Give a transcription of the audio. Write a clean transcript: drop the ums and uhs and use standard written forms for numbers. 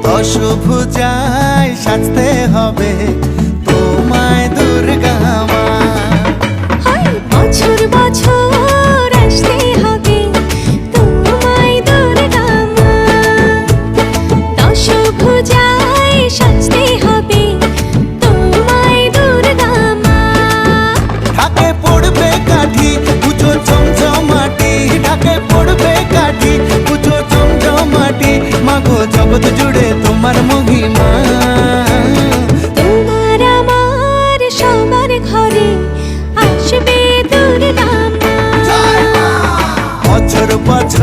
দশভুজায় সাজতে হবে তোমায় দুর্গা মা। বছর বছর আসতে হবে তোমায় দুর্গা মা। দশভুজায় সাজতে হবে তোমায় দুর্গা মা। ঢাকে পড়বে কাঠি পুজো চমচমাটি, ঢাকে পড়বে কাঠি পুজো চমচমাটি। মাগো জগৎ জুড়ে তোমার মহিমা, তোমার আমার সবার ঘরে আসবে দুর্গা মা। বছর বছর